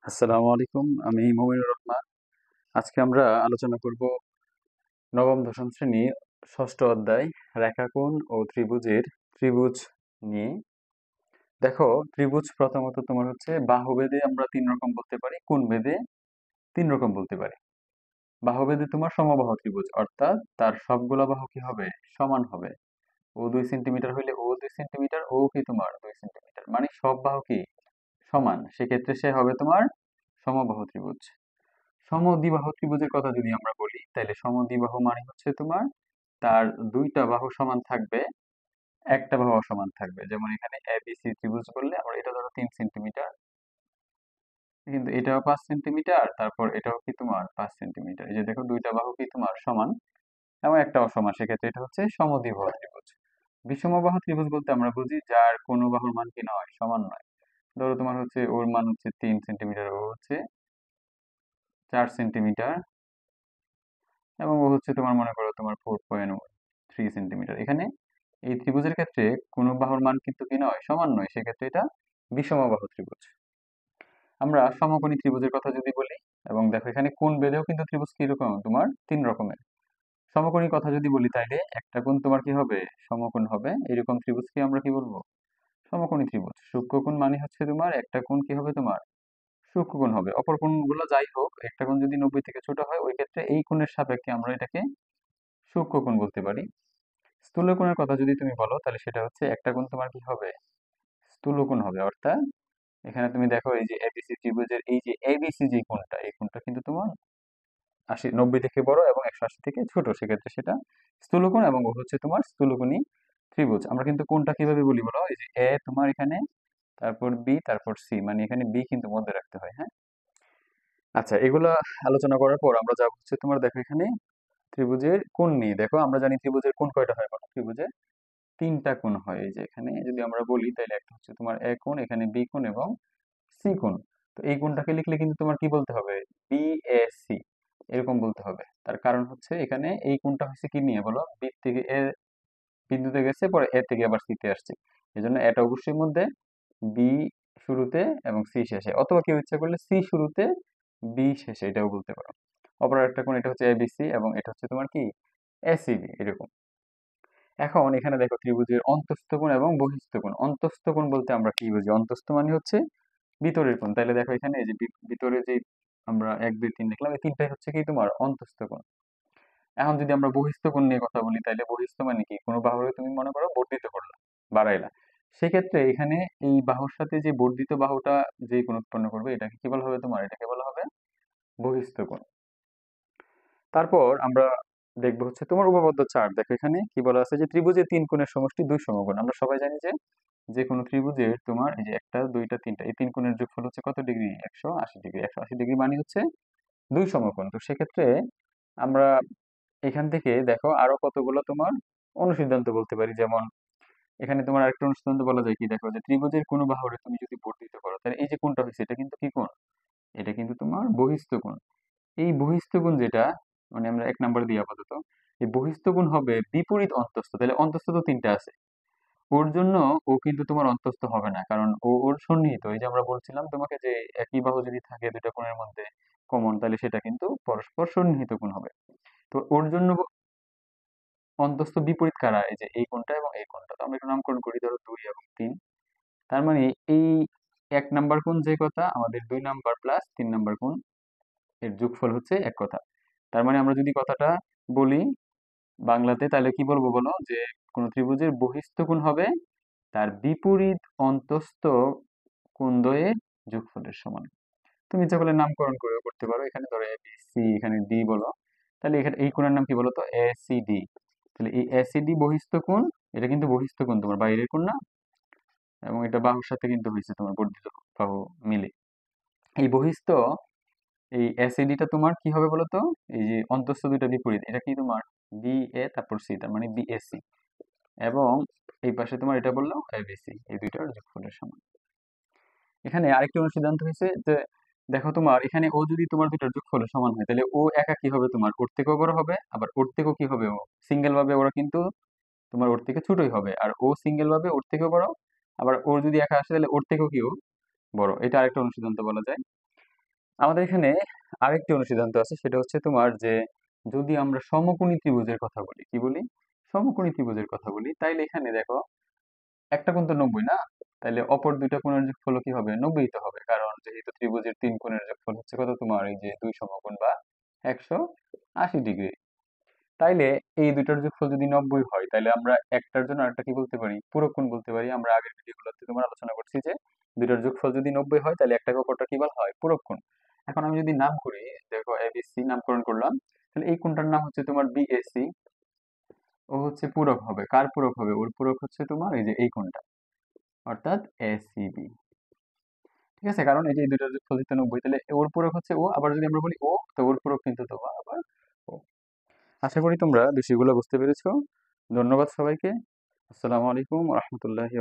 আসসালামু আলাইকুম। আমি মুমিনুর রহমান। আজকে আমরা আলোচনা করব নবম দশম শ্রেণীর ষষ্ঠ অধ্যায় রেখাকোণ ও ত্রিভুজের ত্রিভুজ নিয়ে। দেখো, ত্রিভুজ প্রথমত তোমার হচ্ছে বাহুভেদে আমরা তিন রকম বলতে পারি, কোণ ভেদে তিন রকম বলতে পারি। বাহুভেদে তোমার সমবাহু ত্রিভুজ, অর্থাৎ তার সবগুলা বাহু কি হবে? সমান হবে। ও 2 সেন্টিমিটার হইলে ও 2 সেন্টিমিটার, ও কি তোমার 2 সেন্টিমিটার, মানে সব বাহু কি সমান, সেক্ষেত্রে সে হবে তোমার সমবাহু ত্রিভুজ। সমদ্বিবাহু ত্রিভুজের কথা যদি আমরা বলি, তাহলে সমদ্বিবাহু মানে হচ্ছে তোমার তার দুইটা বাহু সমান থাকবে, একটা বাহু অসমান থাকবে। যেমন এখানে এবিসি ত্রিভুজ বললে আমরা এটা ধরো 3 সেন্টিমিটার, কিন্তু এটাও 5 সেন্টিমিটার, তারপর এটাও কি তোমার 5 সেন্টিমিটার। এই যে দেখো, দুইটা বাহু কি তোমার সমান এবং একটা অসমান, সেক্ষেত্রে এটা হচ্ছে সমদ্বিবাহু ত্রিভুজ। বিষমবাহু ত্রিভুজ বলতে আমরা বুঝি যার কোনো বাহুর মান কি নয়, সমান নয়। ধরো তোমার হচ্ছে ওর মান হচ্ছে 3 সেন্টিমিটার, ও হচ্ছে 4 সেন্টিমিটার, এবং ও হচ্ছে তোমার মনে করো তোমার 4.3 সেন্টিমিটার। এখানে এই ত্রিভুজের ক্ষেত্রে কোনো বাহুর মান কিন্তু কি নয়, সমান নয়, সেক্ষেত্রে এটা বিষমবাহু ত্রিভুজ। আমরা সমকোণী ত্রিভুজের কথা যদি বলি, এবং দেখো এখানে কোণ বেধেও কিন্তু ত্রিভুজ কিরকম তোমার তিন রকমের। সমকোণীর কথা যদি বলি, তাইলে একটা কোণ তোমার কি হবে? সমকোণ হবে। এরকম ত্রিভুজকে আমরা কি বলবো? সমকোণী ত্রিভুজ। সূক্ষ্মকোণ মানে হচ্ছে তোমার একটা কোণ কি হবে তোমার? সূক্ষ্মকোণ হবে। অপর কোণগুলো যাই হোক, একটা কোণ যদি 90 থেকে ছোট হয়, ওই ক্ষেত্রে এই কোণের সাপেক্ষে আমরা এটাকে সূক্ষ্মকোণ বলতে পারি। স্থূলকোণের কথা যদি তুমি বলো, তাহলে সেটা হচ্ছে একটা কোণ তোমার কি হবে? স্থূলকোণ হবে। অর্থাৎ এখানে তুমি দেখো, এই যে এবিসি ত্রিভুজের এই যে এবিসি যে কোণটা, এই কোণটা কিন্তু তোমার 90 থেকে বড় এবং 180 থেকে ছোট, সেক্ষেত্রে সেটা স্থূলকোণ, এবং ও হচ্ছে তোমার স্থূলকোণী ত্রিভুজ। আমরা কিন্তু কোণটা কিভাবে বলি বলো? এই যে এ তোমার এখানে, তারপর বি, তারপর সি, মানে এখানে বি কিন্তু মধ্যে রাখতে হয়, হ্যাঁ। আচ্ছা, এগুলা আলোচনা করার পর আমরা যাব হচ্ছে তোমার, দেখো এখানে ত্রিভুজের কোণ নিয়ে। দেখো, আমরা জানি ত্রিভুজের কোণ কয়টা হয় বলো? ত্রিভুজে তিনটা কোণ হয়। এই যে এখানে যদি আমরা বলি, তাহলে একটা হচ্ছে তোমার এ কোণ, এখানে বি কোণ এবং সি কোণ। তো এই কোণটাকে লিখলে কিন্তু তোমার কি বলতে হবে? বি এ সি, এরকম বলতে হবে। তার কারণ হচ্ছে এখানে এই কোণটা হচ্ছে কি নিয়ে বলো? বি থেকে এ বিন্দুতে গেছে, পরে এ থেকে আবার সি তে আসছে। এই জন্য এটা অবশ্যই মধ্যে, বি শুরুতে এবং সি শেষে, অথবা কেউ ইচ্ছা করলে সি শুরুতে বি শেষে, এটাও বলতে পারো। অপর একটা কোণ, এটা হচ্ছে এবিসি, এবং এটা হচ্ছে তোমার কি এসিবি, এরকম। এখন এখানে দেখো, ত্রিভুজের অন্তস্থ কোণ এবং বহিস্থ কোণ। অন্তস্থ কোণ বলতে আমরা কি বুঝি? অন্তস্থ মানে হচ্ছে ভিতরের কোণ। তাহলে দেখো এখানে এই যে ভিতরে যে আমরা 1 2 3 দেখলাম, এই তিনটাই হচ্ছে কি তোমার অন্তস্থ কোণ। এখন যদি আমরা বহিস্থ কোণ নিয়ে কথা বলি, তাহলে বহিস্থ মানে কি? কোনো বাহুরে তুমি মনে করো বর্ধিত করলা, বাড়াইলা, সেক্ষেত্রে এখানে এই বাহুর সাথে যে বর্ধিত বাহুটা যে কোণ উৎপন্ন করবে, এটাকে কি বলা হবে তোমার? এটাকে বলা হবে বহিস্থ কোণ। তারপর আমরা দেখবো হচ্ছে তোমার উপপাদ্য 4। দেখো এখানে কি বলা আছে, যে ত্রিভুজের তিন কোণের সমষ্টি দুই সমকোণ। আমরা সবাই জানি যে যে কোনো ত্রিভুজের তোমার এই যে একটা দুইটা তিনটা, এই তিন কোণের যোগফল হচ্ছে কত ডিগ্রি? 180 ডিগ্রি। 180 ডিগ্রি মানে হচ্ছে দুই সমকোণ। তো সেক্ষেত্রে আমরা এখান থেকে দেখো আরো কতগুলো তোমার অনুসিদ্ধান্ত বলতে পারি। যেমন এখানে তোমার আরেকটা অনুসিদ্ধান্ত বলা যায় কি, দেখো যে ত্রিভুজের কোনো বাহুরে তুমি যদি বর্ধিত করো, তাহলে এই যে কোণটা হয়েছে, এটা কিন্তু কি কোণ? এটা কিন্তু তোমার বহিস্থ কোণ। এই বহিস্থ কোণ যেটা, মানে আমরা 1 নাম্বার দিই আপাতত, এই বহিস্থ কোণ হবে বিপরীত অন্তস্থ। তাহলে অন্তস্থ তো তিনটা আছে, ওর জন্য ও কিন্তু তোমার অন্তস্থ হবে না, কারণ ও ওর সন্নিহিত। এই যে আমরা বলছিলাম তোমাকে যে একই বাহু যদি থাকে দুইটা কোণের মধ্যে কমন, তাহলে সেটা কিন্তু পরস্পর সন্নিহিত কোণ হবে। তো ওর জন্য অন্তস্থ বিপরীত কারা? এই যে এই কোণটা এবং এই কোণটা। তো আমরা একটু নামকরণ করি, ধরো 2 এবং 3। তার মানে এই 1 নাম্বার কোণ যে কথা, আমাদের 2 নাম্বার প্লাস 3 নাম্বার কোণ এর যোগফল হচ্ছে এক কথা। তার মানে আমরা যদি কথাটা বলি বাংলাতে, তাহলে কি বলবো বলো? যে কোন ত্রিভুজের বহিস্থ কোণ হবে তার বিপরীত অন্তস্থ কোণ দ্বয়ের যোগফলের সমান। তুমি ইচ্ছা করলে নামকরণ করেও করতে পারো। এখানে ধরো এ বি সি, এখানে ডি বলো, তাহলে এখানে এই কোণের নাম কি বলো তো? A C D. তাহলে এই এ সি ডি বহিস্থ কোণ, এটা কিন্তু বহিস্থ কোণ, তোমার বাইরের কোণ না, এবং এটা বাহুর সাথে কিন্তু হয়েছে তোমার বর্ধিত বাহু মিলে। এই বহিস্থ এই অ্যাসিডিটা তোমার কি হবে বলতো? এই যে অন্তঃস্থ দুইটা বিপরীত, এটা কি তোমার বি এ তারপর সি, তার মানে বিএসি, এবং এই পাশে তোমার এটা বললো এবিসি, এই দুইটার যোগফলের সমান। এখানে আরেকটি অনুসিদ্ধান্ত হয়েছে যে দেখো, তোমার এখানে ও যদি তোমার দুইটার যোগফলের সমান হয়, তাহলে ও একা কি হবে তোমার? ওর থেকেও বড় হবে, আবার ওর থেকেও কি হবে? ও সিঙ্গেল ভাবে ওরা কিন্তু তোমার ওর থেকে ছোটই হবে, আর ও সিঙ্গেল ভাবে ওর থেকেও বড়, আবার ওর যদি একা আসে তাহলে ওর থেকেও কি ও বড়। এটা আরেকটা অনুসিদ্ধান্ত বলা যায়। আমাদের এখানে আরেকটি অনুসিদ্ধান্ত আছে, সেটা হচ্ছে তোমার যে যদি আমরা সমকোণী ত্রিভুজের কথা বলি, কি বলি, সমকোণী ত্রিভুজের কথা বলি, তাইলে এখানে দেখো একটা কোণ তো 90 না, তাইলে অপর দুইটা কোণের যোগফল কি হবে, 90 তো হবে, কারণ যেহেতু ত্রিভুজের তিন কোণের যোগফল হচ্ছে কত, তোমার এই যে দুই সমকোণ বা 180 ডিগ্রি। তাইলে এই দুইটার যোগফল যদি 90 হয়, তাহলে আমরা একটার জন্য আরেকটা কি বলতে পারি, পূরক কোণ বলতে পারি। আমরা আগের ভিডিওগুলোতে তোমার আলোচনা করছি যে দুইটার যোগফল যদি 90 হয়, তাহলে একটাকে অপরটা কি বলা হয়, পূরক কোণ। এখন আমি যদি নাম করি, দেখো এবিসি নামকরণ করলাম, তাহলে এই কোণটার নাম হচ্ছে তোমার বিএসি। ও হচ্ছে পূরক হবে, কার পূরক হবে, ওর পূরক হচ্ছে তোমার এই যে এই কোণটা, অর্থাৎ এসিবি। ঠিক আছে, কারণ এই যে এই দুইটার যোগফল হচ্ছে 90, তাহলে ওর পূরক হচ্ছে ও, আবার যদি আমরা বলি ও, তো ওর পূরক কিন্তু তোমার আবার ও। আশা করি তোমরা বিষয়গুলো বুঝতে পেরেছো। ধন্যবাদ সবাইকে। আসসালামু আলাইকুম রহমতুল্লাহি